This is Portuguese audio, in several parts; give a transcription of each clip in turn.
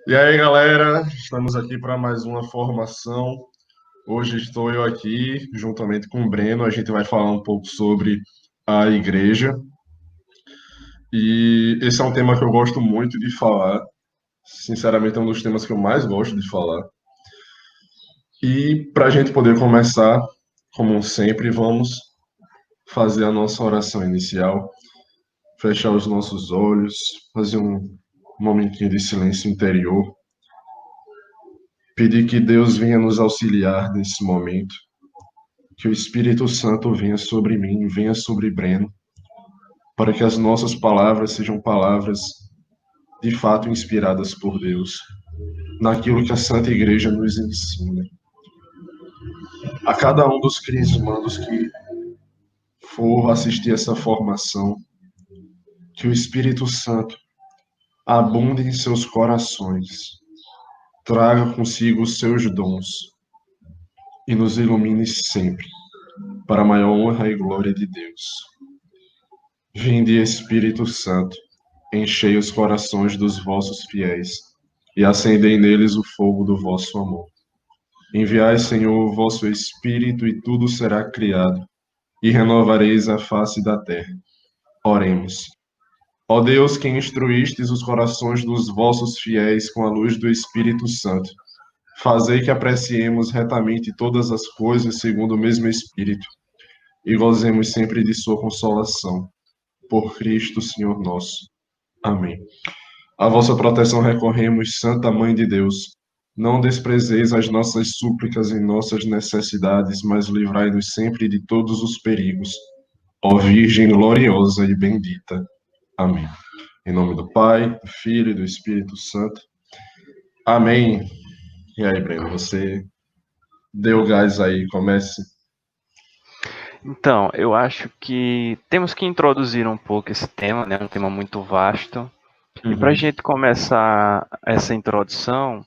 E aí, galera, estamos aqui para mais uma formação. Hoje estou eu aqui, juntamente com o Breno. A gente vai falar um pouco sobre a igreja. E esse é um tema que eu gosto muito de falar. Sinceramente, é um dos temas que eu mais gosto de falar. E para a gente poder começar, como sempre, vamos fazer a nossa oração inicial, fechar os nossos olhos, fazer um momentinho de silêncio interior, pedir que Deus venha nos auxiliar nesse momento. Que o Espírito Santo venha sobre mim, venha sobre Breno, para que as nossas palavras sejam palavras de fato inspiradas por Deus, naquilo que a Santa Igreja nos ensina. A cada um dos crismandos que for assistir essa formação, que o Espírito Santo abunde em seus corações, traga consigo os seus dons e nos ilumine sempre, para a maior honra e glória de Deus. Vinde, Espírito Santo, enchei os corações dos vossos fiéis, e acendei neles o fogo do vosso amor. Enviai, Senhor, o vosso Espírito, e tudo será criado, e renovareis a face da terra. Oremos. Ó Deus, que instruístes os corações dos vossos fiéis com a luz do Espírito Santo, fazei que apreciemos retamente todas as coisas segundo o mesmo Espírito, e gozemos sempre de sua consolação. Por Cristo, Senhor nosso. Amém. A vossa proteção recorremos, Santa Mãe de Deus. Não desprezeis as nossas súplicas em nossas necessidades, mas livrai-nos sempre de todos os perigos. Ó Virgem gloriosa e bendita. Amém. Em nome do Pai, do Filho e do Espírito Santo. Amém. E aí, Breno, você deu gás aí, comece. Então, eu acho que temos que introduzir um pouco esse tema, né? Um tema muito vasto. E para a gente começar essa introdução,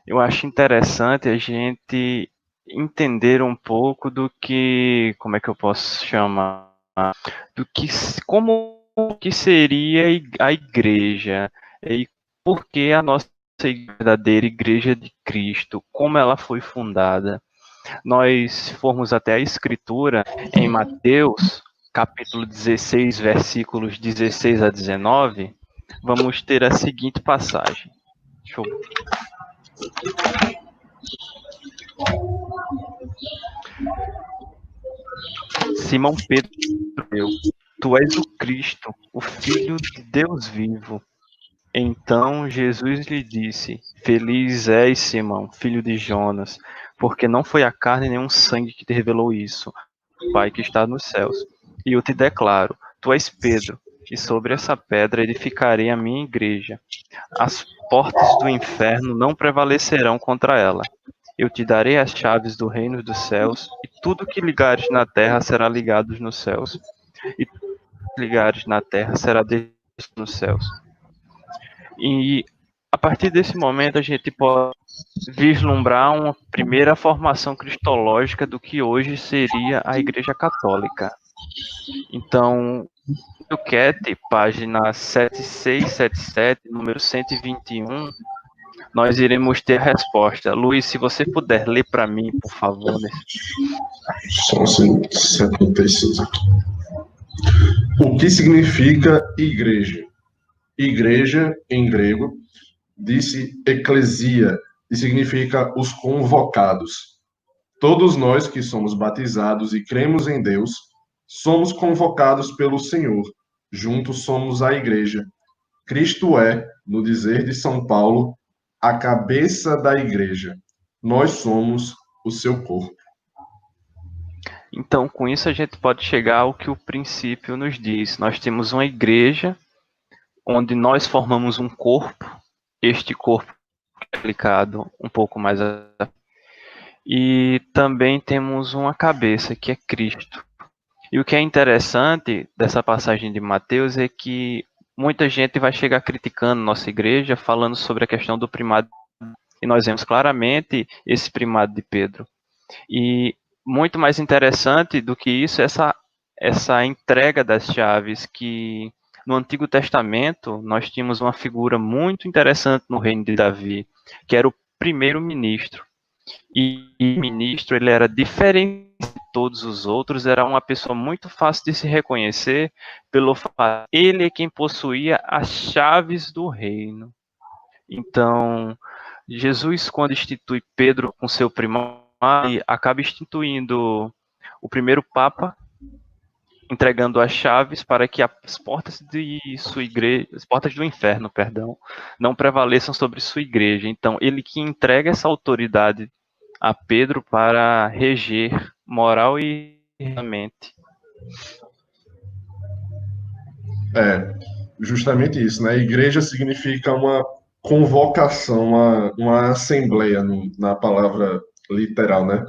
eu acho interessante a gente entender um pouco do que, como é que eu posso chamar, do que, como que seria a igreja e por que a nossa verdadeira igreja de Cristo, como ela foi fundada. Nós formos até a Escritura, em Mateus, capítulo 16, versículos 16 a 19, vamos ter a seguinte passagem. Deixa eu... Simão Pedro, tu és o Cristo, o Filho de Deus vivo. Então Jesus lhe disse: Feliz és, Simão, filho de Jonas, porque não foi a carne nem um sangue que te revelou isso, Pai que está nos céus. E eu te declaro: tu és Pedro, e sobre essa pedra edificarei a minha igreja. As portas do inferno não prevalecerão contra ela. Eu te darei as chaves do reino dos céus, e tudo que ligares na terra será ligado nos céus, e tudo que ligares na terra será descido nos céus. E a partir desse momento a gente pode vislumbrar uma primeira formação cristológica do que hoje seria a Igreja Católica. Então, no CAT, página 7677, número 121, nós iremos ter a resposta. Luiz, se você puder ler para mim, por favor. Só 76 aqui. O que significa igreja? Igreja, em grego, disse eclesia, e significa os convocados. Todos nós que somos batizados e cremos em Deus, somos convocados pelo Senhor. Juntos somos a igreja. Cristo é, no dizer de São Paulo, a cabeça da igreja. Nós somos o seu corpo. Então, com isso a gente pode chegar ao que o princípio nos diz. Nós temos uma igreja onde nós formamos um corpo, este corpo é explicado um pouco mais e também temos uma cabeça, que é Cristo. E o que é interessante dessa passagem de Mateus é que muita gente vai chegar criticando nossa igreja, falando sobre a questão do primado, e nós vemos claramente esse primado de Pedro. E muito mais interessante do que isso, essa entrega das chaves que No Antigo Testamento, nós tínhamos uma figura muito interessante no reino de Davi, que era o primeiro-ministro. E o ministro, ele era diferente de todos os outros, era uma pessoa muito fácil de se reconhecer pelo fato ele é quem possuía as chaves do reino. Então, Jesus, quando institui Pedro com seu primado, acaba instituindo o primeiro papa, entregando as chaves para que as portas de sua igreja, as portas do inferno, perdão, não prevaleçam sobre sua igreja. Então, ele que entrega essa autoridade a Pedro para reger moral e mente. É, justamente isso, né? Igreja significa uma convocação, uma assembleia na palavra literal, né?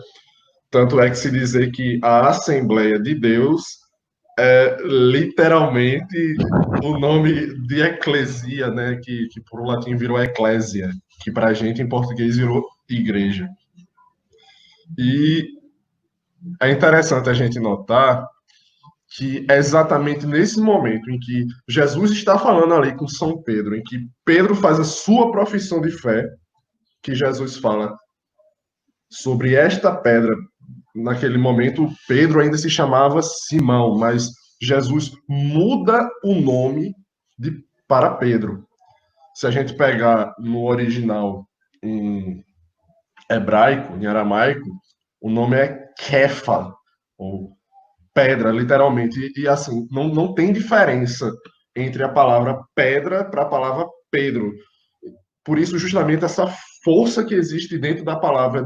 Tanto é que se dizer que a Assembleia de Deus é literalmente o nome de eclesia, né? Que por latim virou eclésia, que para a gente em português virou igreja. E é interessante a gente notar que é exatamente nesse momento em que Jesus está falando ali com São Pedro, em que Pedro faz a sua profissão de fé, que Jesus fala sobre esta pedra. Naquele momento, Pedro ainda se chamava Simão, mas Jesus muda o nome para Pedro. Se a gente pegar no original em hebraico, em aramaico, o nome é Kefa, ou pedra, literalmente. E assim, não tem diferença entre a palavra pedra para a palavra Pedro. Por isso, justamente, essa força que existe dentro da palavra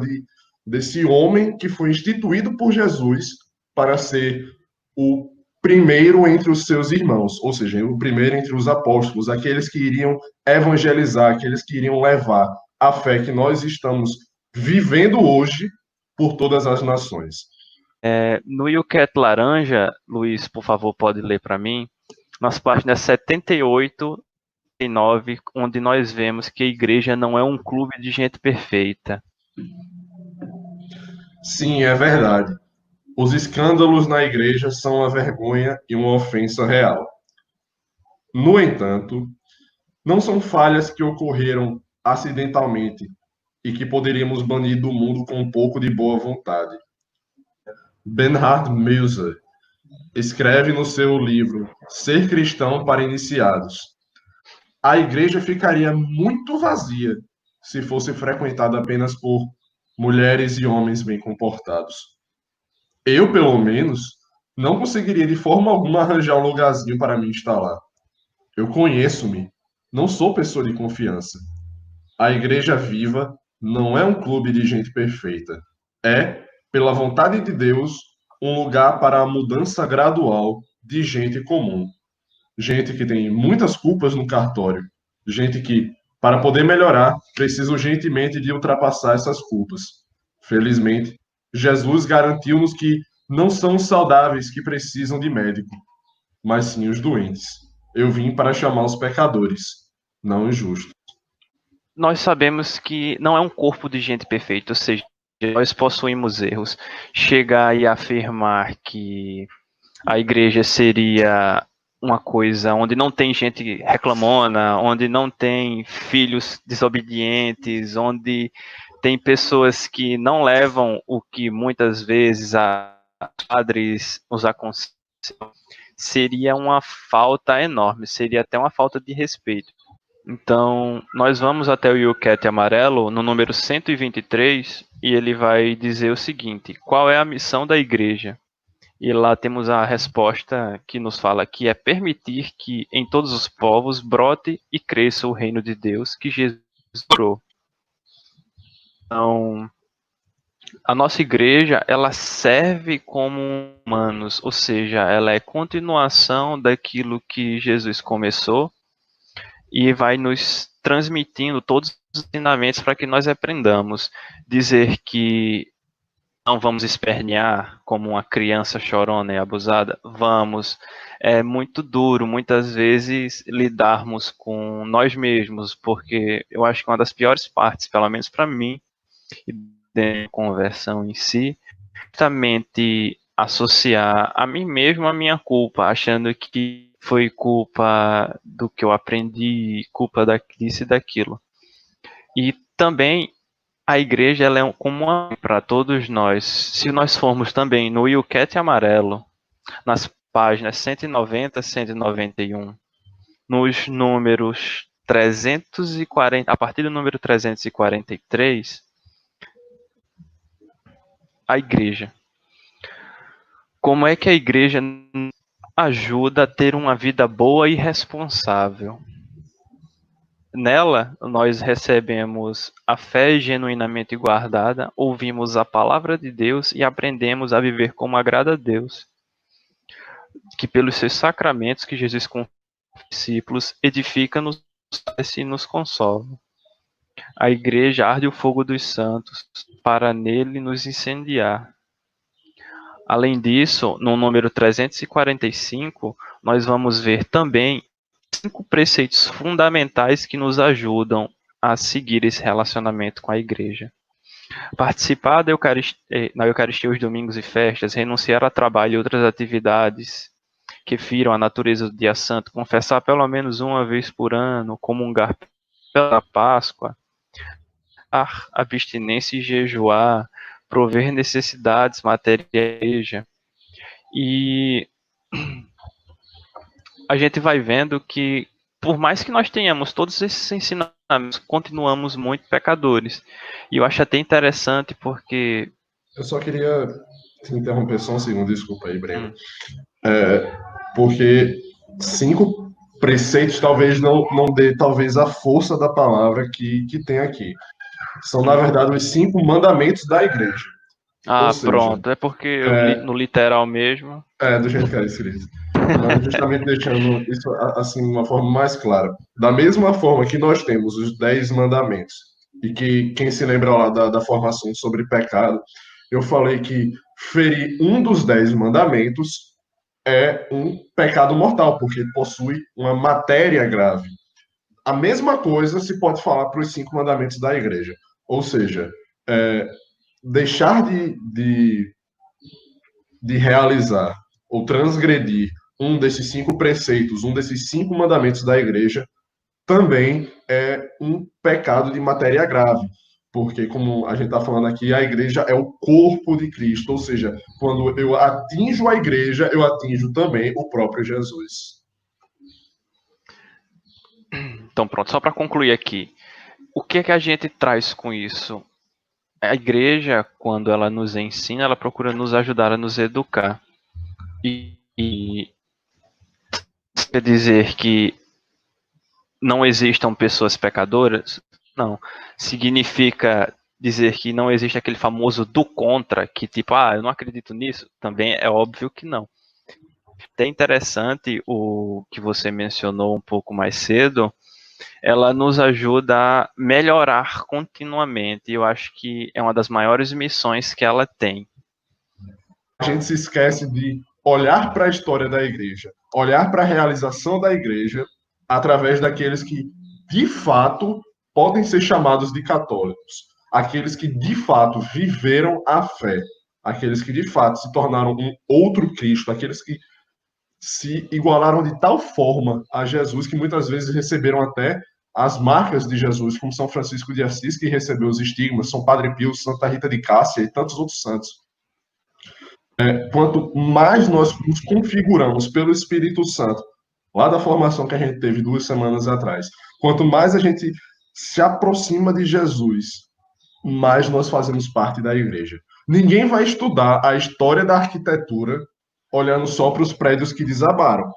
desse homem que foi instituído por Jesus para ser o primeiro entre os seus irmãos, ou seja, o primeiro entre os apóstolos, aqueles que iriam evangelizar, aqueles que iriam levar a fé que nós estamos vivendo hoje por todas as nações. No Yucat Laranja, Luiz, por favor, pode ler para mim, nas páginas 78 e 9, onde nós vemos que a igreja não é um clube de gente perfeita. Sim, é verdade. Os escândalos na igreja são uma vergonha e uma ofensa real. No entanto, não são falhas que ocorreram acidentalmente e que poderíamos banir do mundo com um pouco de boa vontade. Bernhard Müller escreve no seu livro Ser Cristão para Iniciados: a igreja ficaria muito vazia se fosse frequentada apenas por mulheres e homens bem comportados. Eu, pelo menos, não conseguiria de forma alguma arranjar um lugarzinho para me instalar. Eu conheço-me, não sou pessoa de confiança. A igreja viva não é um clube de gente perfeita. É, pela vontade de Deus, um lugar para a mudança gradual de gente comum. Gente que tem muitas culpas no cartório. Gente que, para poder melhorar, precisa urgentemente de ultrapassar essas culpas. Felizmente, Jesus garantiu-nos que não são os saudáveis que precisam de médico, mas sim os doentes. Eu vim para chamar os pecadores, não os justos. Nós sabemos que não é um corpo de gente perfeita, ou seja, nós possuímos erros. Chegar e afirmar que a igreja seria uma coisa onde não tem gente reclamona, onde não tem filhos desobedientes, onde tem pessoas que não levam o que muitas vezes a padres os aconselham, seria uma falta enorme, seria até uma falta de respeito. Então, nós vamos até o Yucat Amarelo, no número 123, e ele vai dizer o seguinte: qual é a missão da igreja? E lá temos a resposta que nos fala que é permitir que em todos os povos brote e cresça o reino de Deus que Jesus orou. Então, a nossa igreja, ela serve como humanos, ou seja, ela é continuação daquilo que Jesus começou e vai nos transmitindo todos os ensinamentos para que nós aprendamos. Dizer que não vamos espernear como uma criança chorona e abusada? Vamos. É muito duro, muitas vezes, lidarmos com nós mesmos, porque eu acho que uma das piores partes, pelo menos para mim, da conversão em si, justamente associar a mim mesmo a minha culpa, achando que foi culpa do que eu aprendi, culpa disso e daquilo. E também a igreja ela é como uma para todos nós. Se nós formos também no Yucat Amarelo, nas páginas 190, 191, nos números 340, a partir do número 343, a igreja. Como é que a igreja ajuda a ter uma vida boa e responsável? Nela, nós recebemos a fé genuinamente guardada, ouvimos a palavra de Deus e aprendemos a viver como agrada a Deus, que pelos seus sacramentos que Jesus com os discípulos edifica-nos e nos consola. A igreja arde o fogo dos santos para nele nos incendiar. Além disso, no número 345, nós vamos ver também 5 preceitos fundamentais que nos ajudam a seguir esse relacionamento com a igreja. Participar na Eucaristia os domingos e festas, renunciar a trabalho e outras atividades que firam a natureza do dia santo, confessar pelo menos uma vez por ano, comungar pela Páscoa, a abstinência e jejuar, prover necessidades materiais. E a gente vai vendo que, por mais que nós tenhamos todos esses ensinamentos, continuamos muito pecadores. E eu acho até interessante porque... Eu só queria te interromper só um segundo, desculpa aí, Breno. Porque 5 preceitos talvez não dê talvez a força da palavra que tem aqui. São, na verdade, os 5 mandamentos da igreja. Ah, seja, pronto. É porque eu li no literal mesmo. Do jeito que é escrito. Mas justamente deixando isso assim de uma forma mais clara. Da mesma forma que nós temos os 10 mandamentos, e que quem se lembra lá da formação sobre pecado, eu falei que ferir um dos 10 mandamentos é um pecado mortal, porque possui uma matéria grave. A mesma coisa se pode falar para os 5 mandamentos da igreja. Ou seja, deixar de realizar ou transgredir um desses 5 preceitos, um desses 5 mandamentos da igreja, também é um pecado de matéria grave. Porque, como a gente está falando aqui, a igreja é o corpo de Cristo. Ou seja, quando eu atinjo a igreja, eu atinjo também o próprio Jesus. Então, pronto, só para concluir aqui. O que é que a gente traz com isso? A igreja, quando ela nos ensina, ela procura nos ajudar a nos educar. E quer dizer que não existam pessoas pecadoras? Não. Significa dizer que não existe aquele famoso do contra, que tipo, eu não acredito nisso? Também é óbvio que não. É interessante o que você mencionou um pouco mais cedo, ela nos ajuda a melhorar continuamente. Eu acho que é uma das maiores missões que ela tem. A gente se esquece de olhar para a história da igreja, olhar para a realização da igreja através daqueles que, de fato, podem ser chamados de católicos. Aqueles que, de fato, viveram a fé. Aqueles que, de fato, se tornaram um outro Cristo. Aqueles que se igualaram de tal forma a Jesus que muitas vezes receberam até as marcas de Jesus, como São Francisco de Assis, que recebeu os estigmas, São Padre Pio, Santa Rita de Cássia e tantos outros santos. Quanto mais nós nos configuramos pelo Espírito Santo, lá da formação que a gente teve 2 semanas atrás, quanto mais a gente se aproxima de Jesus, mais nós fazemos parte da igreja. Ninguém vai estudar a história da arquitetura olhando só para os prédios que desabaram.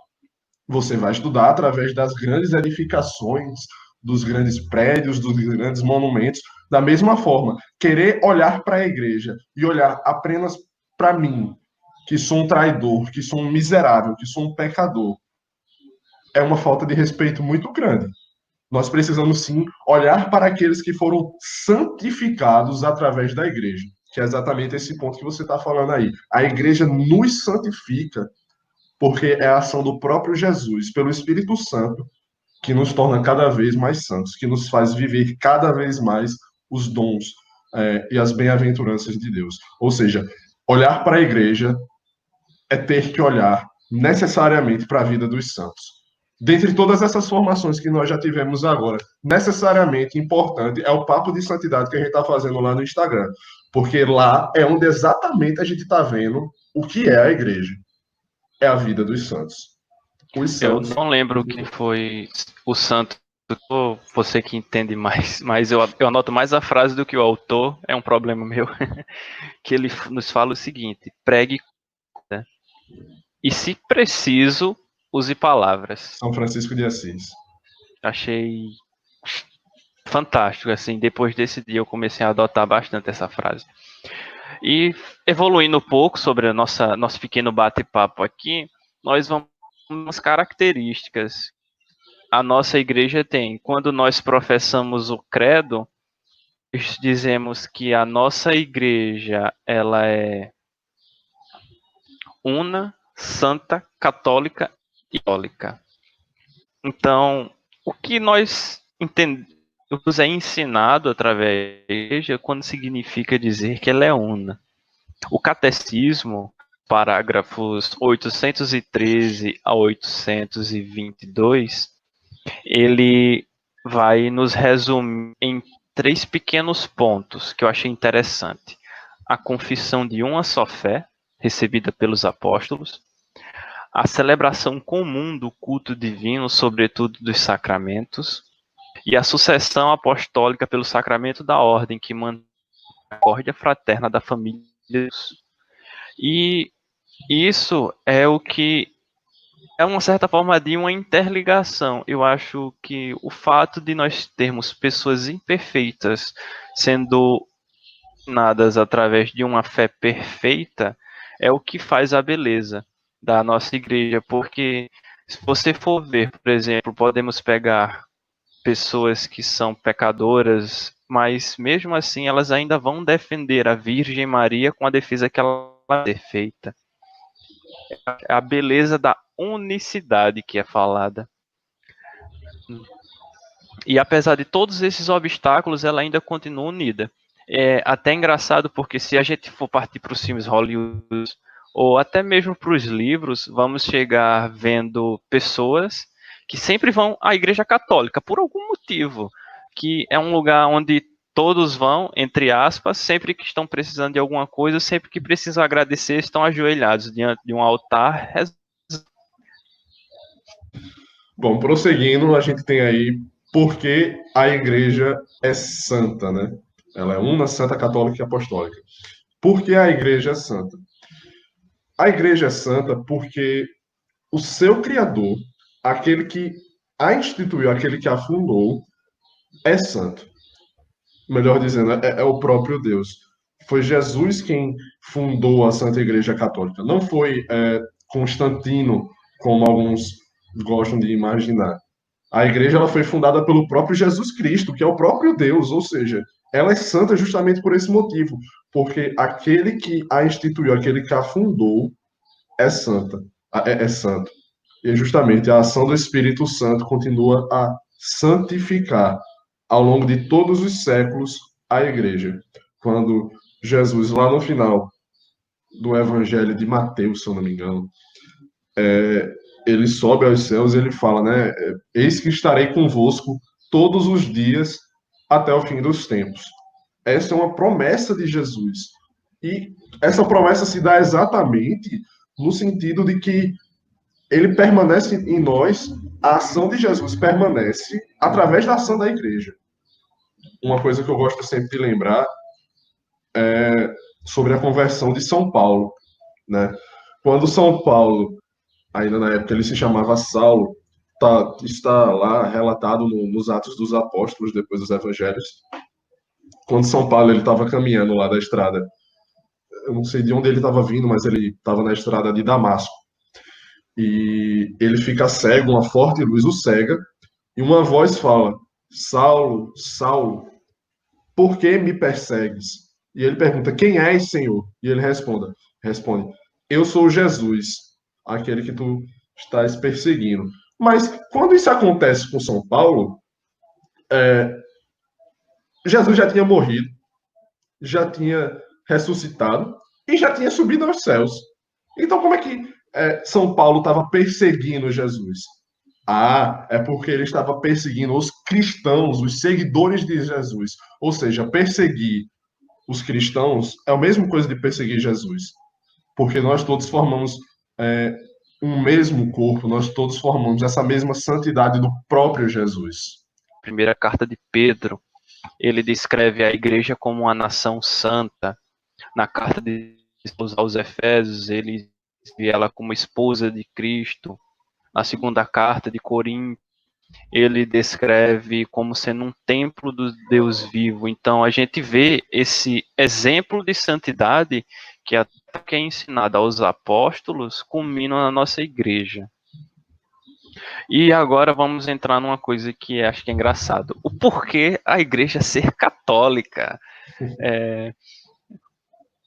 Você vai estudar através das grandes edificações, dos grandes prédios, dos grandes monumentos. Da mesma forma, querer olhar para a igreja e olhar apenas para mim, que sou um traidor, que sou um miserável, que sou um pecador, é uma falta de respeito muito grande. Nós precisamos sim olhar para aqueles que foram santificados através da igreja, que é exatamente esse ponto que você está falando aí. A igreja nos santifica porque é a ação do próprio Jesus, pelo Espírito Santo, que nos torna cada vez mais santos, que nos faz viver cada vez mais os dons e as bem-aventuranças de Deus. Ou seja, olhar para a igreja é ter que olhar necessariamente para a vida dos santos. Dentre todas essas formações que nós já tivemos agora, necessariamente importante é o papo de santidade que a gente está fazendo lá no Instagram. Porque lá é onde exatamente a gente está vendo o que é a igreja. É a vida dos santos. Os Eu santos. não lembro quem foi o santo. Você que entende mais, mas eu anoto mais a frase do que o autor, é um problema meu, que ele nos fala o seguinte: pregue, né? E se preciso, use palavras. São Francisco de Assis. Achei fantástico, assim, depois desse dia eu comecei a adotar bastante essa frase. E evoluindo um pouco sobre a nosso pequeno bate-papo aqui, nós vamos umas características a nossa igreja tem. Quando nós professamos o credo, dizemos que a nossa igreja ela é una, santa, católica e católica. Então, o que nós nos é ensinado através da igreja quando significa dizer que ela é una. O catecismo, parágrafos 813 a 822, ele vai nos resumir em 3 pequenos pontos que eu achei interessante. A confissão de uma só fé, recebida pelos apóstolos, a celebração comum do culto divino, sobretudo dos sacramentos, e a sucessão apostólica pelo sacramento da ordem, que mantém a concórdia fraterna da família de Deus. E isso é o que é uma certa forma de uma interligação. Eu acho que o fato de nós termos pessoas imperfeitas sendo nadas através de uma fé perfeita é o que faz a beleza da nossa igreja, porque se você for ver, por exemplo, podemos pegar pessoas que são pecadoras, mas mesmo assim elas ainda vão defender a Virgem Maria com a defesa que ela é perfeita. É a beleza da unicidade que é falada. E apesar de todos esses obstáculos, ela ainda continua unida. É até engraçado porque se a gente for partir para os filmes Hollywood ou até mesmo para os livros, vamos chegar vendo pessoas que sempre vão à Igreja Católica por algum motivo, que é um lugar onde todos vão, entre aspas, sempre que estão precisando de alguma coisa, sempre que precisam agradecer, estão ajoelhados diante de um altar. Bom, prosseguindo, a gente tem aí porque a igreja é santa, né? Ela é uma santa católica e apostólica. Por que a igreja é santa? A igreja é santa porque o seu criador, aquele que a instituiu, aquele que a fundou, é santo. Melhor dizendo, é o próprio Deus. Foi Jesus quem fundou a Santa Igreja Católica. Não foi Constantino, como alguns gostam de imaginar. A igreja ela foi fundada pelo próprio Jesus Cristo, que é o próprio Deus, ou seja, ela é santa justamente por esse motivo, porque aquele que a instituiu, aquele que a fundou, é santa, é santo. E justamente a ação do Espírito Santo continua a santificar ao longo de todos os séculos a igreja. Quando Jesus, lá no final do Evangelho de Mateus, se eu não me engano, ele sobe aos céus e ele fala, né? Eis que estarei convosco todos os dias até o fim dos tempos. Essa é uma promessa de Jesus. E essa promessa se dá exatamente no sentido de que ele permanece em nós, a ação de Jesus permanece através da ação da igreja. Uma coisa que eu gosto sempre de lembrar é sobre a conversão de São Paulo, né? Quando São Paulo, ainda na época ele se chamava Saulo, está lá relatado nos Atos dos Apóstolos, depois dos Evangelhos, quando São Paulo ele estava caminhando lá da estrada, eu não sei de onde ele estava vindo, mas ele estava na estrada de Damasco, e ele fica cego, uma forte luz o cega, e uma voz fala: Saulo, Saulo, por que me persegues? E ele pergunta: quem és, Senhor? E ele responde: eu sou Jesus, aquele que tu estás perseguindo. Mas quando isso acontece com São Paulo, Jesus já tinha morrido, já tinha ressuscitado e já tinha subido aos céus. Então, como é que São Paulo estava perseguindo Jesus? Ah, é porque ele estava perseguindo os cristãos, os seguidores de Jesus. Ou seja, perseguir os cristãos é a mesma coisa de perseguir Jesus, porque nós todos formamos é, um mesmo corpo, nós todos formamos essa mesma santidade do próprio Jesus. Primeira carta de Pedro, ele descreve a igreja como uma nação santa. Na carta de aos Efésios, ele vê ela como esposa de Cristo. Na segunda carta de Corinto, ele descreve como sendo um templo do Deus vivo. Então, a gente vê esse exemplo de santidade que é ensinado aos apóstolos, culmina na nossa igreja. E agora vamos entrar numa coisa que acho que é engraçado. O porquê a igreja ser católica.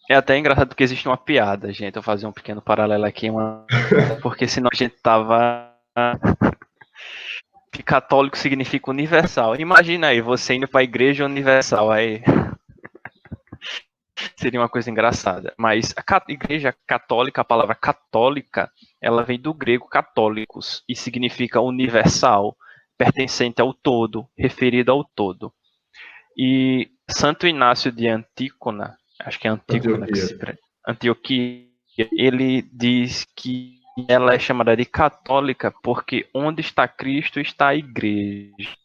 É até engraçado porque existe uma piada, gente. Eu vou fazer um pequeno paralelo aqui, porque senão a gente tava. Que católico significa universal. Imagina aí, você indo para a igreja universal, aí seria uma coisa engraçada. Mas a igreja católica, a palavra católica, ela vem do grego católicos e significa universal, pertencente ao todo, referido ao todo. E Santo Inácio de Antígona, acho que é Antígona, Antioquia, ele diz que ela é chamada de católica porque onde está Cristo está a igreja.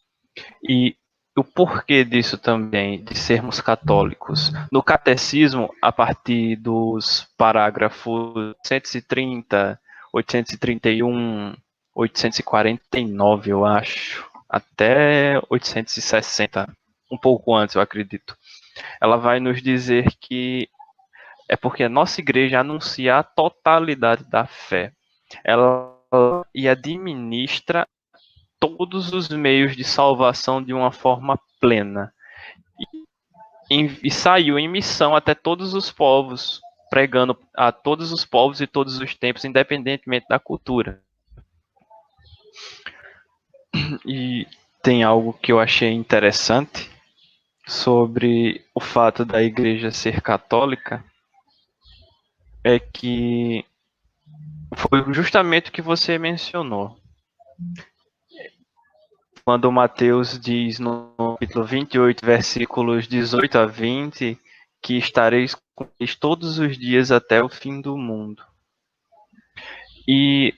E o porquê disso também, de sermos católicos. No catecismo, a partir dos parágrafos 830, 831, 849, eu acho, até 860, um pouco antes, eu acredito. Ela vai nos dizer que é porque a nossa igreja anuncia a totalidade da fé. Ela e administra todos os meios de salvação de uma forma plena. E saiu em missão até todos os povos, pregando a todos os povos e todos os tempos, independentemente da cultura. E tem algo que eu achei interessante sobre o fato da igreja ser católica, é que foi justamente o que você mencionou. Quando Mateus diz no capítulo 28, versículos 18 a 20, que estareis com eles todos os dias até o fim do mundo. E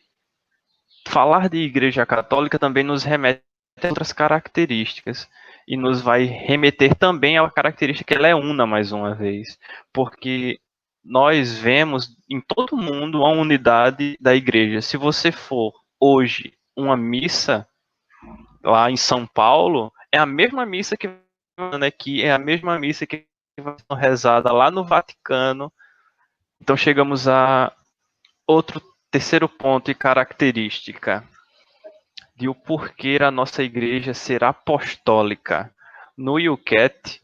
falar de igreja católica também nos remete a outras características. E nos vai remeter também à característica que ela é una, mais uma vez. Porque nós vemos em todo mundo a unidade da igreja. Se você for hoje uma missa lá em São Paulo, é a mesma missa que aqui, é a mesma missa que vai ser rezada lá no Vaticano. Então chegamos a outro terceiro ponto e característica de o porquê a nossa igreja ser apostólica. No YouCat,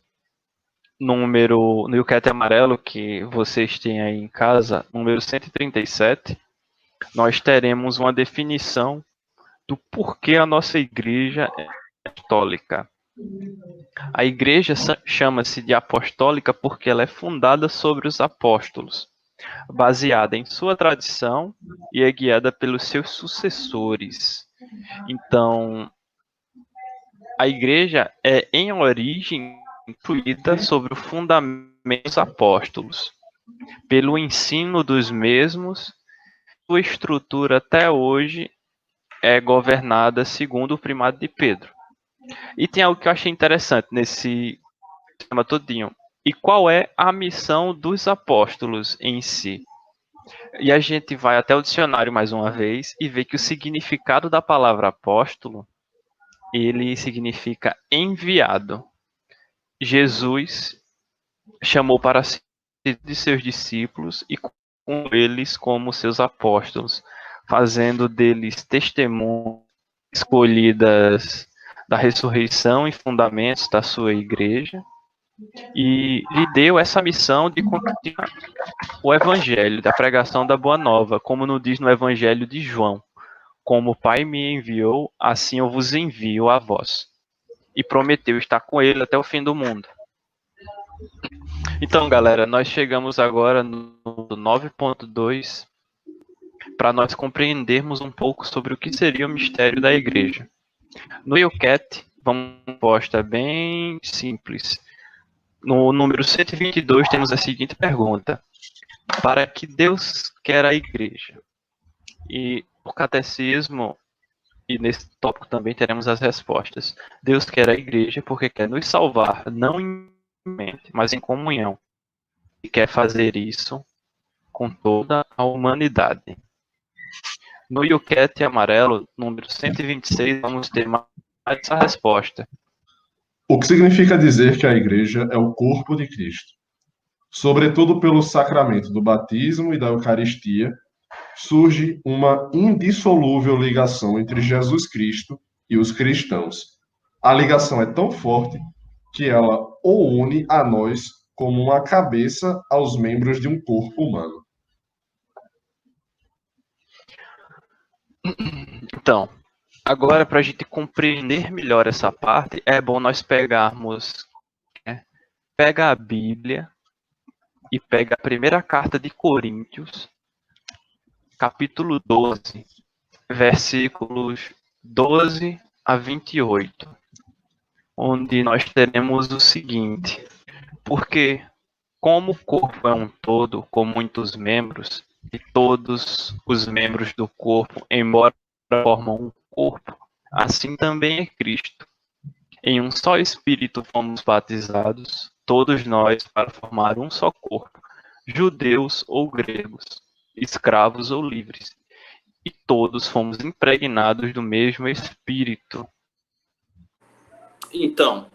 no YouCat amarelo que vocês têm aí em casa, número 137, nós teremos uma definição do porquê a nossa igreja é apostólica. A igreja chama-se de apostólica porque ela é fundada sobre os apóstolos, baseada em sua tradição e é guiada pelos seus sucessores. Então, a igreja é, em origem, construída sobre o fundamento dos apóstolos, pelo ensino dos mesmos, sua estrutura até hoje é governada segundo o primado de Pedro. E tem algo que eu achei interessante nesse tema todinho. E qual é a missão dos apóstolos em si? E a gente vai até o dicionário mais uma vez e vê que o significado da palavra apóstolo, ele significa enviado. Jesus chamou para si de seus discípulos e com eles como seus apóstolos, fazendo deles testemunhas escolhidas da ressurreição e fundamentos da sua igreja, e lhe deu essa missão de continuar o evangelho, da pregação da boa nova, como nos diz no evangelho de João: como o Pai me enviou, assim eu vos envio a vós. E prometeu estar com ele até o fim do mundo. Então, galera, nós chegamos agora no 9.2 para nós compreendermos um pouco sobre o que seria o mistério da igreja. No IUCAT, vamos uma resposta bem simples. No número 122 temos a seguinte pergunta: para que Deus quer a igreja? E o catecismo, e nesse tópico também teremos as respostas. Deus quer a igreja porque quer nos salvar, não em mente, mas em comunhão. E quer fazer isso com toda a humanidade. No IUCAT amarelo, número 126, vamos ter mais essa resposta. O que significa dizer que a igreja é o corpo de Cristo? Sobretudo pelo sacramento do batismo e da Eucaristia, surge uma indissolúvel ligação entre Jesus Cristo e os cristãos. A ligação é tão forte que ela o une a nós como uma cabeça aos membros de um corpo humano. Então, agora para a gente compreender melhor essa parte, é bom nós pegarmos, pega a Bíblia e pega a primeira carta de Coríntios, capítulo 12, versículos 12 a 28, onde nós teremos o seguinte: porque como o corpo é um todo com muitos membros, e todos os membros do corpo, embora formam um corpo, assim também é Cristo. Em um só Espírito fomos batizados, todos nós, para formar um só corpo, judeus ou gregos, escravos ou livres, e todos fomos impregnados do mesmo Espírito. Então,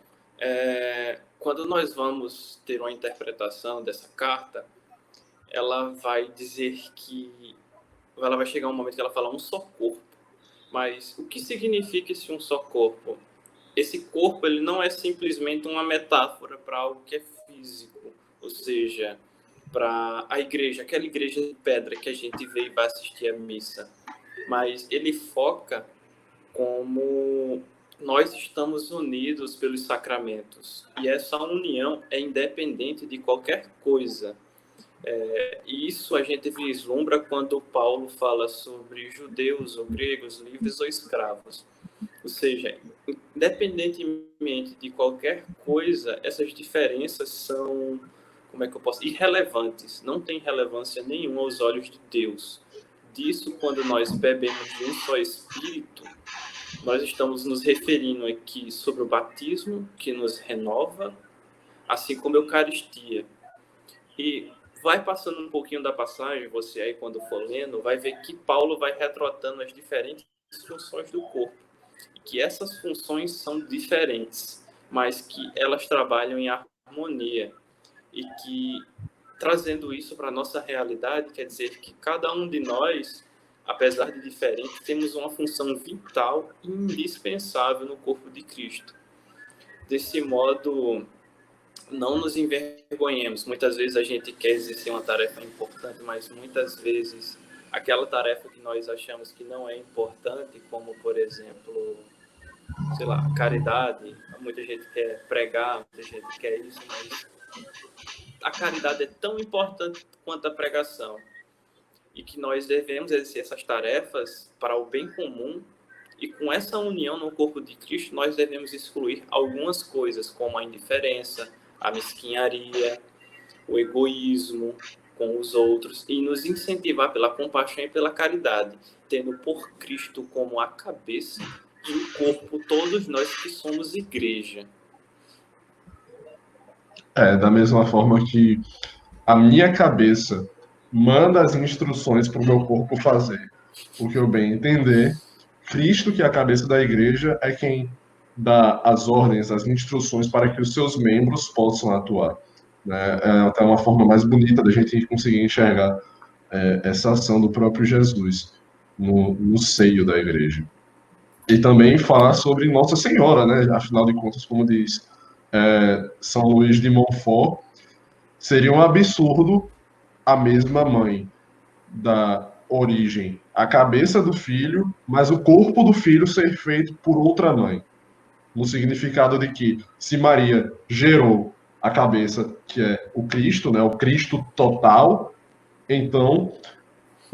quando nós vamos ter uma interpretação dessa carta, ela vai dizer que ela vai chegar um momento que ela fala um só corpo. Mas o que significa esse um só corpo? Esse corpo ele não é simplesmente uma metáfora para algo que é físico, ou seja, para a igreja, aquela igreja de pedra que a gente vê e vai assistir a missa. Mas ele foca como nós estamos unidos pelos sacramentos. E essa união é independente de qualquer coisa. E isso a gente vislumbra quando Paulo fala sobre judeus ou gregos, livres ou escravos. Ou seja, independentemente de qualquer coisa, essas diferenças são, irrelevantes. Não tem relevância nenhuma aos olhos de Deus. Disso, quando nós bebemos de um só Espírito, nós estamos nos referindo aqui sobre o batismo, que nos renova, assim como a Eucaristia. E vai passando um pouquinho da passagem, você aí quando for lendo, vai ver que Paulo vai retratando as diferentes funções do corpo. E que essas funções são diferentes, mas que elas trabalham em harmonia. E que, trazendo isso para a nossa realidade, quer dizer que cada um de nós, apesar de diferente, temos uma função vital e indispensável no corpo de Cristo. Desse modo, não nos envergonhemos. Muitas vezes a gente quer exercer uma tarefa importante, mas muitas vezes aquela tarefa que nós achamos que não é importante, como, por exemplo, sei lá, caridade. Muita gente quer pregar, muita gente quer isso, mas a caridade é tão importante quanto a pregação. E que nós devemos exercer essas tarefas para o bem comum. E com essa união no corpo de Cristo, nós devemos excluir algumas coisas, como a indiferença, a mesquinharia, o egoísmo com os outros, e nos incentivar pela compaixão e pela caridade, tendo por Cristo como a cabeça e o corpo, todos nós que somos igreja. Da mesma forma que a minha cabeça manda as instruções para o meu corpo fazer o que eu bem entender, Cristo, que é a cabeça da igreja, é quem dá as ordens, as instruções para que os seus membros possam atuar. Né? É até uma forma mais bonita da gente conseguir enxergar essa ação do próprio Jesus no seio da igreja. E também falar sobre Nossa Senhora, né? Afinal de contas, como diz São Luís de Montfort, seria um absurdo a mesma mãe da origem, a cabeça do filho, mas o corpo do filho ser feito por outra mãe. No significado de que, se Maria gerou a cabeça, que é o Cristo, né, o Cristo total, então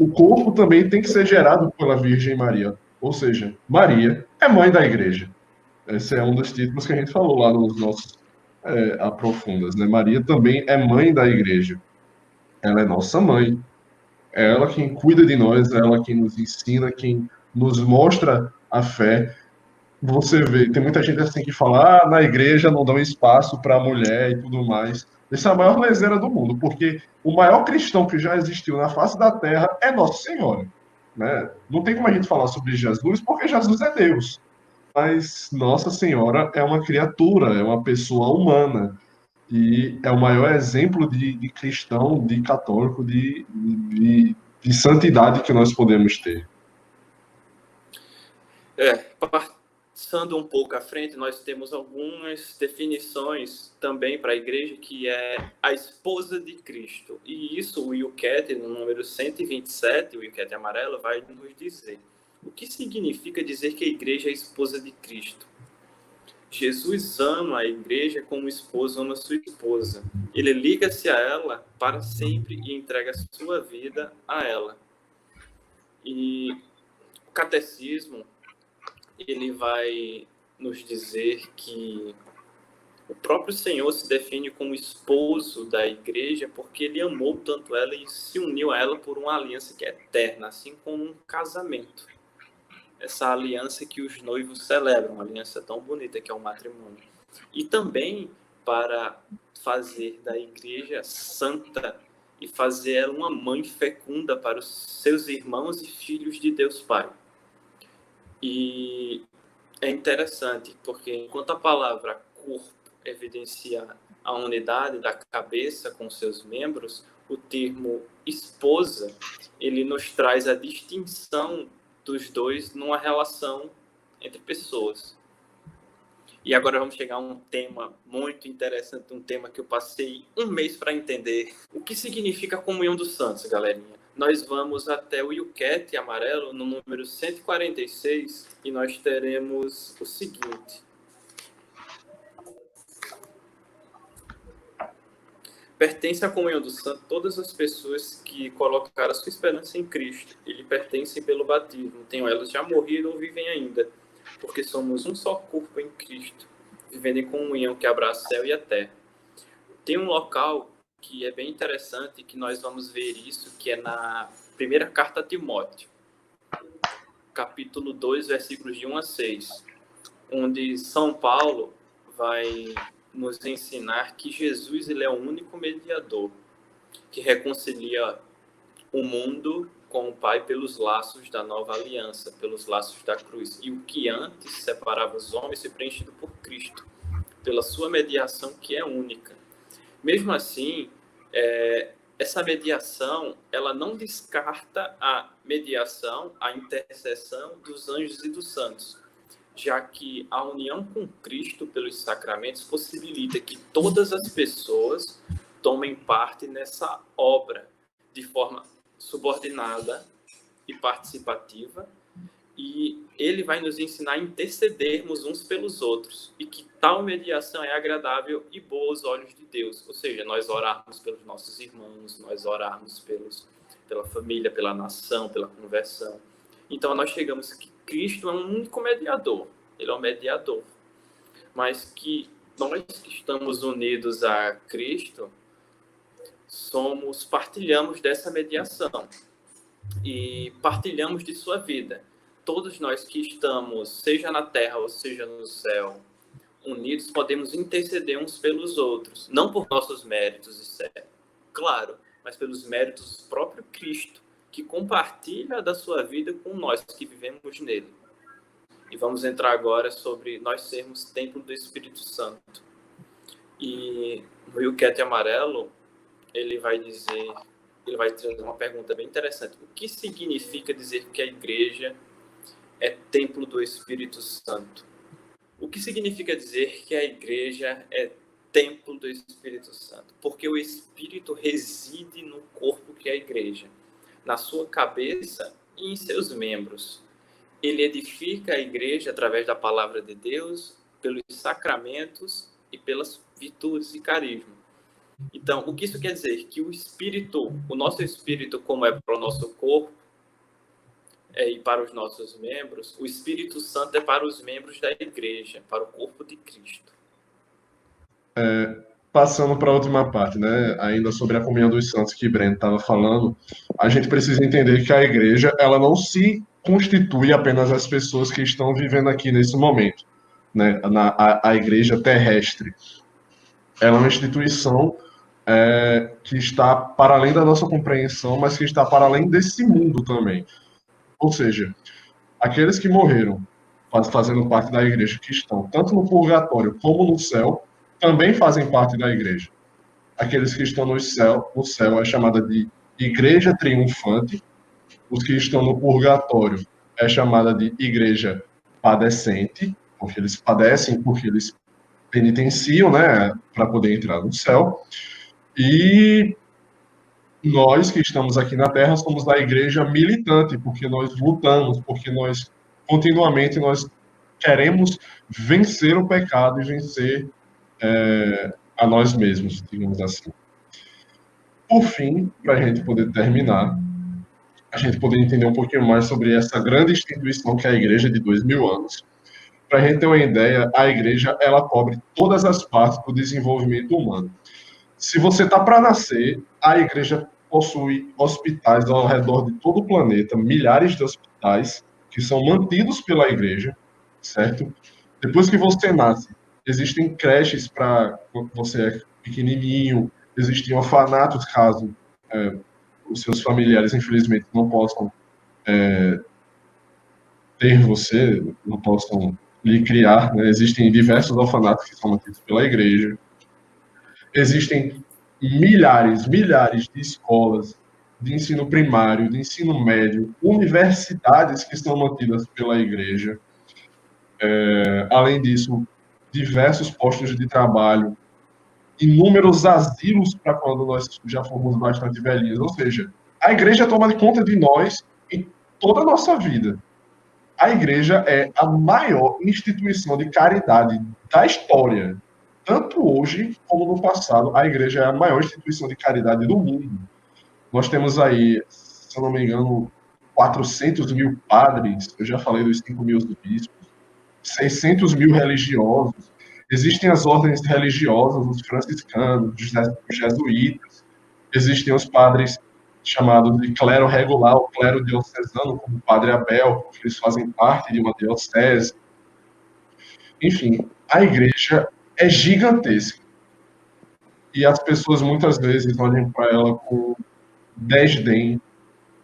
o corpo também tem que ser gerado pela Virgem Maria. Ou seja, Maria é mãe da igreja. Esse é um dos títulos que a gente falou lá nos nossos aprofundas, né? Maria também é mãe da igreja. Ela é nossa mãe. É ela quem cuida de nós, é ela quem nos ensina, quem nos mostra a fé. Você vê, tem muita gente assim que fala, na igreja não dão espaço para a mulher e tudo mais. Essa é a maior leseira do mundo, porque o maior cristão que já existiu na face da terra é Nossa Senhora. Né? Não tem como a gente falar sobre Jesus, porque Jesus é Deus. Mas Nossa Senhora é uma criatura, é uma pessoa humana. E é o maior exemplo de cristão, de católico, de santidade que nós podemos ter. Passando um pouco à frente, nós temos algumas definições também para a igreja, que é a esposa de Cristo. E isso o Will Cat, no número 127, o Will Cat amarelo, vai nos dizer. O que significa dizer que a igreja é a esposa de Cristo? Jesus ama a igreja como o esposo ama sua esposa. Ele liga-se a ela para sempre e entrega a sua vida a ela. E o catecismo, ele vai nos dizer que o próprio Senhor se define como esposo da igreja porque ele amou tanto ela e se uniu a ela por uma aliança que é eterna, assim como um casamento. Essa aliança que os noivos celebram, uma aliança tão bonita que é o matrimônio. E também para fazer da igreja santa e fazer ela uma mãe fecunda para os seus irmãos e filhos de Deus Pai. E é interessante, porque enquanto a palavra corpo evidencia a unidade da cabeça com seus membros, o termo esposa, ele nos traz a distinção dos dois numa relação entre pessoas. E agora vamos chegar a um tema muito interessante, um tema que eu passei um mês para entender. O que significa a comunhão dos santos, galerinha? Nós vamos até o Yucat amarelo, no número 146, e nós teremos o seguinte. Pertence à comunhão dos santos todas as pessoas que colocaram a sua esperança em Cristo e lhe pertencem pelo batismo. Tenham elas já morrido ou vivem ainda, porque somos um só corpo em Cristo, vivendo em comunhão que abraça o céu e a terra. Tem um local que é bem interessante, que nós vamos ver isso, que é na primeira carta a Timóteo, capítulo 2, versículos de 1 a 6, onde São Paulo vai nos ensinar que Jesus ele é o único mediador que reconcilia o mundo com o Pai pelos laços da nova aliança, pelos laços da cruz. E o que antes separava os homens foi preenchido por Cristo, pela sua mediação que é única. Mesmo assim, essa mediação, ela não descarta a mediação, a intercessão dos anjos e dos santos, já que a união com Cristo pelos sacramentos possibilita que todas as pessoas tomem parte nessa obra de forma subordinada e participativa, e ele vai nos ensinar a intercedermos uns pelos outros, e que tal mediação é agradável e boa aos olhos de Deus. Ou seja, nós orarmos pelos nossos irmãos, nós orarmos pela família, pela nação, pela conversão. Então, nós chegamos que Cristo é um único mediador. Ele é um mediador. Mas que nós que estamos unidos a Cristo, partilhamos dessa mediação e partilhamos de sua vida. Todos nós que estamos, seja na terra ou seja no céu, unidos, podemos interceder uns pelos outros, não por nossos méritos, isso é claro, mas pelos méritos do próprio Cristo, que compartilha da sua vida com nós que vivemos nele. E vamos entrar agora sobre nós sermos templo do Espírito Santo. E o Will Cat amarelo, ele vai trazer uma pergunta bem interessante. O que significa dizer que a igreja é templo do Espírito Santo? O que significa dizer que a igreja é templo do Espírito Santo? Porque o Espírito reside no corpo que é a igreja, na sua cabeça e em seus membros. Ele edifica a igreja através da palavra de Deus, pelos sacramentos e pelas virtudes e carisma. Então, o que isso quer dizer? Que o nosso espírito, como é nosso corpo e para os nossos membros, o Espírito Santo é para os membros da igreja, para o corpo de Cristo. Passando para a última parte, né? Ainda sobre a comunhão dos santos que Breno estava falando, a gente precisa entender que a igreja, ela não se constitui apenas as pessoas que estão vivendo aqui nesse momento, né? A igreja terrestre. Ela é uma instituição que está para além da nossa compreensão, mas que está para além desse mundo também. Ou seja, aqueles que morreram fazendo parte da igreja, que estão tanto no purgatório como no céu, também fazem parte da igreja. Aqueles que estão no céu é chamada de igreja triunfante. Os que estão no purgatório é chamada de igreja padecente, porque eles padecem, porque eles penitenciam, né, para poder entrar no céu. E nós que estamos aqui na Terra somos da igreja militante, porque nós lutamos, porque nós continuamente nós queremos vencer o pecado e vencer a nós mesmos, digamos assim. Por fim, para a gente poder terminar, a gente poder entender um pouquinho mais sobre essa grande instituição que é a igreja de 2000 anos. Para a gente ter uma ideia, a igreja ela cobre todas as partes do desenvolvimento humano. Se você está para nascer, a igreja possui hospitais ao redor de todo o planeta, milhares de hospitais que são mantidos pela igreja, certo? Depois que você nasce, existem creches para quando você é pequenininho, existem orfanatos caso os seus familiares, infelizmente, não possam ter você, não possam lhe criar, né? Existem diversos orfanatos que são mantidos pela igreja. Existem milhares de escolas de ensino primário, de ensino médio, universidades que são mantidas pela igreja. Além disso, diversos postos de trabalho, inúmeros asilos para quando nós já formos bastante velhinhos. Ou seja, a igreja toma conta de nós em toda a nossa vida. A igreja é a maior instituição de caridade da história. Tanto hoje como no passado, a igreja é a maior instituição de caridade do mundo. Nós temos aí, se eu não me engano, 400 mil padres, eu já falei dos 5 mil bispos, 600 mil religiosos. Existem as ordens religiosas, os franciscanos, os jesuítas. Existem os padres chamados de clero regular, o clero diocesano, como o padre Abel, porque eles fazem parte de uma diocese. Enfim, a igreja é gigantesca. E as pessoas muitas vezes olham para ela com desdém,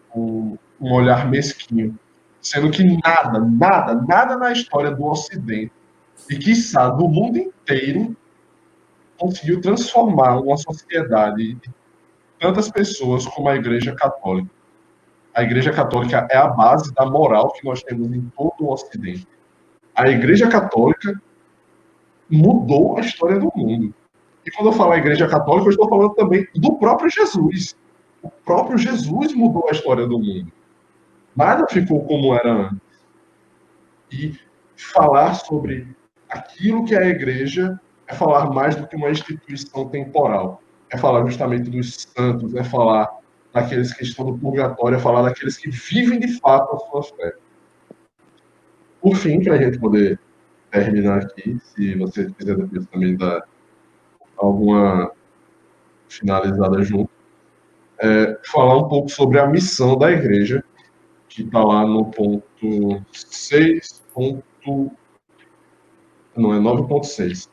com um olhar mesquinho, sendo que nada na história do Ocidente, e quiçá do mundo inteiro, conseguiu transformar uma sociedade de tantas pessoas como a Igreja Católica. A Igreja Católica é a base da moral que nós temos em todo o Ocidente. A Igreja Católica mudou a história do mundo. E quando eu falo a Igreja Católica, eu estou falando também do próprio Jesus. O próprio Jesus mudou a história do mundo. Nada ficou como era antes. E falar sobre aquilo que é a igreja é falar mais do que uma instituição temporal. É falar justamente dos santos, é falar daqueles que estão no purgatório, é falar daqueles que vivem de fato a sua fé. Por fim, para a gente poder terminar aqui, se você quiser depois também dar alguma finalizada junto, falar um pouco sobre a missão da igreja, que está lá no ponto 6. Não, é 9.6.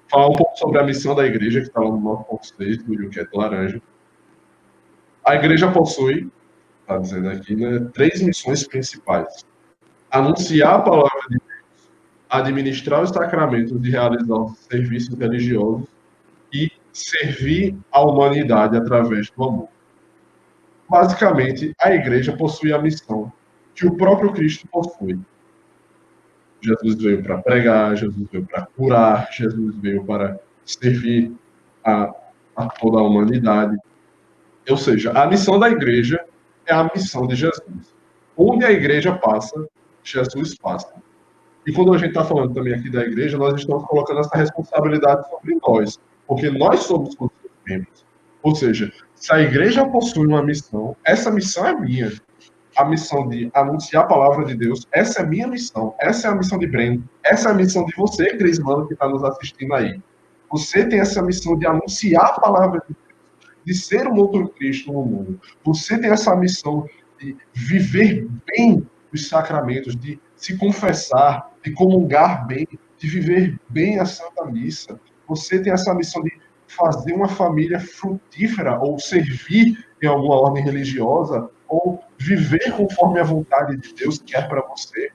Falar um pouco sobre a missão da igreja, que está lá no 9.6, do Yuquete Laranja. A igreja possui, está dizendo aqui, né, 3 missões principais. Anunciar a palavra de Deus, administrar os sacramentos e realizar os serviços religiosos e servir a humanidade através do amor. Basicamente, a igreja possui a missão que o próprio Cristo possui. Jesus veio para pregar, Jesus veio para curar, Jesus veio para servir a toda a humanidade. Ou seja, a missão da igreja é a missão de Jesus. Onde a igreja passa, Jesus passa. E quando a gente está falando também aqui da igreja, nós estamos colocando essa responsabilidade sobre nós, porque nós somos os seus membros. Ou seja, se a igreja possui uma missão, essa missão é minha. A missão de anunciar a palavra de Deus, essa é a minha missão. Essa é a missão de Breno. Essa é a missão de você, Crismano, que está nos assistindo aí. Você tem essa missão de anunciar a palavra de Deus, de ser um outro Cristo no mundo. Você tem essa missão de viver bem os sacramentos, de se confessar, de comungar bem, de viver bem a Santa Missa. Você tem essa missão de fazer uma família frutífera ou servir em alguma ordem religiosa ou viver conforme a vontade de Deus quer para você.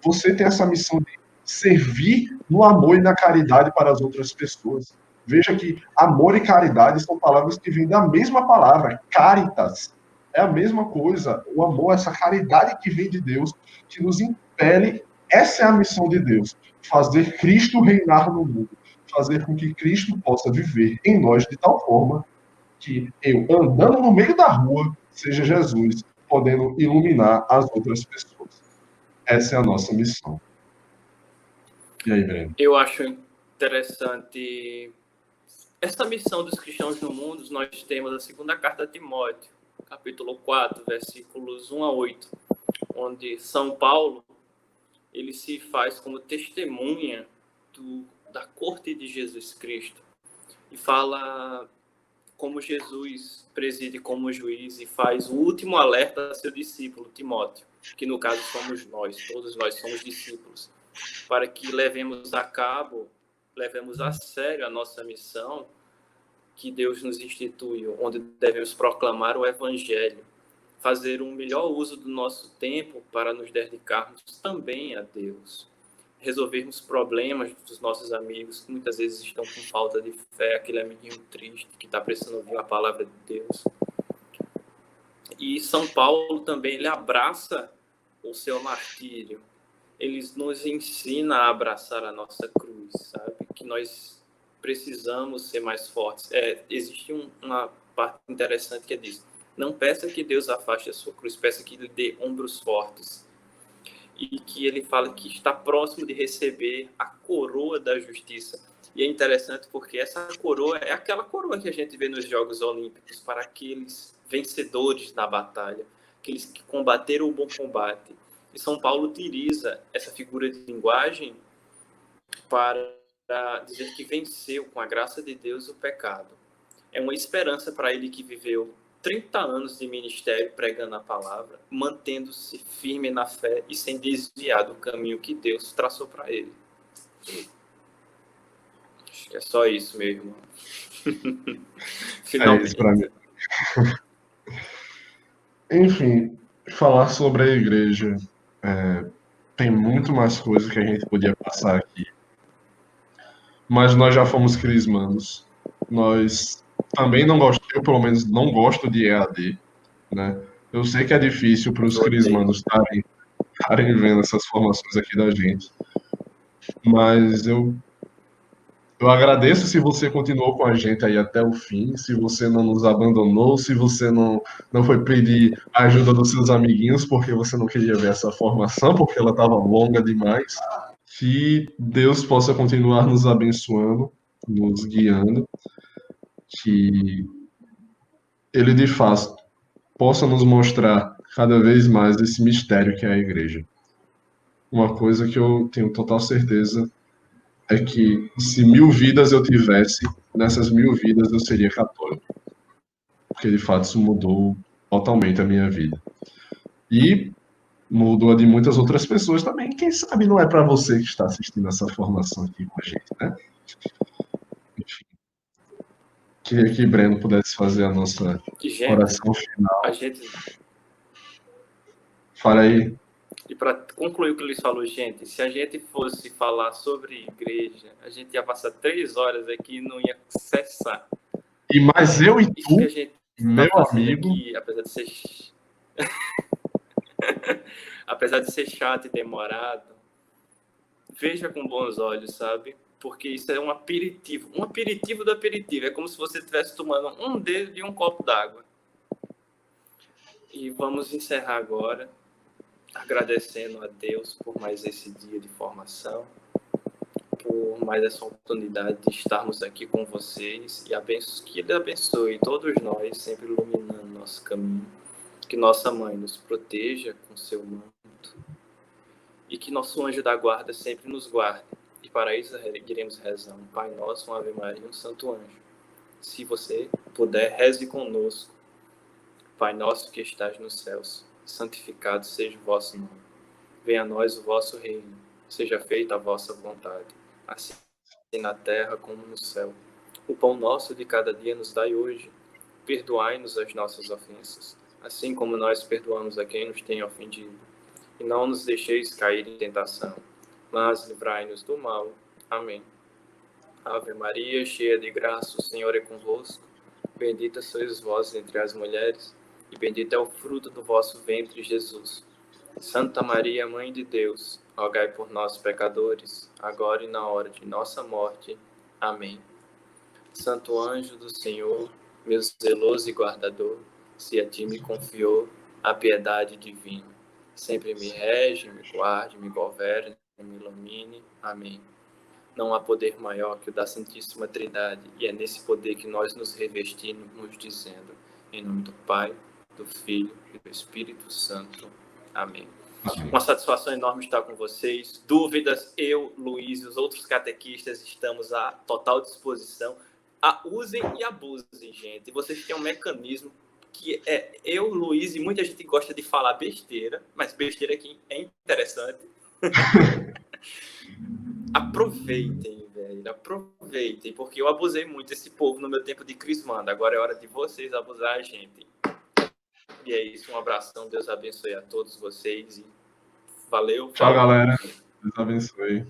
Você tem essa missão de servir no amor e na caridade para as outras pessoas. Veja que amor e caridade são palavras que vêm da mesma palavra, caritas. É a mesma coisa. O amor, essa caridade que vem de Deus, que nos impele. Essa é a missão de Deus. Fazer Cristo reinar no mundo. Fazer com que Cristo possa viver em nós de tal forma que eu, andando no meio da rua, seja Jesus podendo iluminar as outras pessoas. Essa é a nossa missão. E aí, Breno? Eu acho interessante essa missão dos cristãos no mundo. Nós temos a segunda carta de Timóteo, capítulo 4, versículos 1 a 8, onde São Paulo ele se faz como testemunha da corte de Jesus Cristo e fala como Jesus preside como juiz e faz o último alerta a seu discípulo, Timóteo, que no caso somos nós, todos nós somos discípulos, para que levemos a sério a nossa missão que Deus nos instituiu, onde devemos proclamar o Evangelho, fazer um melhor uso do nosso tempo para nos dedicarmos também a Deus, resolvermos problemas dos nossos amigos que muitas vezes estão com falta de fé, aquele amiguinho triste que está precisando ouvir a palavra de Deus. E São Paulo também, ele abraça o seu martírio, ele nos ensina a abraçar a nossa cruz, sabe? Que nós precisamos ser mais fortes. Existe uma parte interessante que é disso. Não peça que Deus afaste a sua cruz, peça que Ele dê ombros fortes. E que ele fala que está próximo de receber a coroa da justiça. E é interessante porque essa coroa é aquela coroa que a gente vê nos Jogos Olímpicos para aqueles vencedores da batalha, aqueles que combateram o bom combate. E São Paulo utiliza essa figura de linguagem para dizer que venceu, com a graça de Deus, o pecado. É uma esperança para ele que viveu 30 anos de ministério pregando a palavra, mantendo-se firme na fé e sem desviar do caminho que Deus traçou para ele. Acho que é só isso, meu irmão. Finalmente. É isso para mim. Enfim, falar sobre a igreja tem muito mais coisa que a gente podia passar aqui. Mas nós já fomos crismandos. Nós também não gostamos, eu pelo menos não gosto de EAD, né? Eu sei que é difícil para os crismandos estarem vendo essas formações aqui da gente, mas eu agradeço se você continuou com a gente aí até o fim, se você não nos abandonou, se você não foi pedir a ajuda dos seus amiguinhos porque você não queria ver essa formação, porque ela estava longa demais. Que Deus possa continuar nos abençoando, nos guiando, que Ele de fato possa nos mostrar cada vez mais esse mistério que é a igreja. Uma coisa que eu tenho total certeza é que se 1000 vidas eu tivesse, nessas 1000 vidas eu seria católico. Porque de fato isso mudou totalmente a minha vida. E mudou a de muitas outras pessoas também. Quem sabe não é para você que está assistindo essa formação aqui com a gente, né? Enfim. Queria que Breno pudesse fazer a nossa oração final. Fala aí. E para concluir o que o Luiz falou, gente, se a gente fosse falar sobre igreja, a gente ia passar 3 horas aqui e não ia cessar. Mas eu e tu, meu amigo... Aqui, apesar de ser chato e demorado, veja com bons olhos, sabe? Porque isso é um aperitivo do aperitivo. É como se você estivesse tomando um dedo de um copo d'água. E vamos encerrar agora, agradecendo a Deus por mais esse dia de formação, por mais essa oportunidade de estarmos aqui com vocês e que Ele abençoe todos nós, sempre iluminando nosso caminho. Que nossa Mãe nos proteja com seu manto e que nosso anjo da guarda sempre nos guarde. E para isso iremos rezar um Pai Nosso, um Ave Maria, um Santo Anjo. Se você puder, reze conosco. Pai nosso que estás nos céus, santificado seja o vosso nome. Venha a nós o vosso reino. Seja feita a vossa vontade, assim na terra como no céu. O pão nosso de cada dia nos dai hoje. Perdoai-nos as nossas ofensas, assim como nós perdoamos a quem nos tem ofendido. E não nos deixeis cair em tentação, mas livrai-nos do mal. Amém. Ave Maria, cheia de graça, o Senhor é convosco. Bendita sois vós entre as mulheres, e bendito é o fruto do vosso ventre, Jesus. Santa Maria, Mãe de Deus, rogai por nós, pecadores, agora e na hora de nossa morte. Amém. Santo anjo do Senhor, meu zeloso e guardador, se a ti me confiou a piedade divina, sempre me rege, me guarde, me governe, me ilumine. Amém. Não há poder maior que o da Santíssima Trindade, e é nesse poder que nós nos revestimos, nos dizendo, em nome do Pai, do Filho e do Espírito Santo. Amém. Uma satisfação enorme estar com vocês. Dúvidas, eu, Luiz e os outros catequistas estamos à total disposição. Usem e abusem, gente. E vocês têm um mecanismo que é eu, Luiz, e muita gente gosta de falar besteira, mas besteira aqui é interessante. Aproveitem, velho. Aproveitem, porque eu abusei muito desse povo no meu tempo de crismando. Agora é hora de vocês abusar a gente. E é isso, um abração, Deus abençoe a todos vocês e valeu. Tchau, galera. Deus abençoe.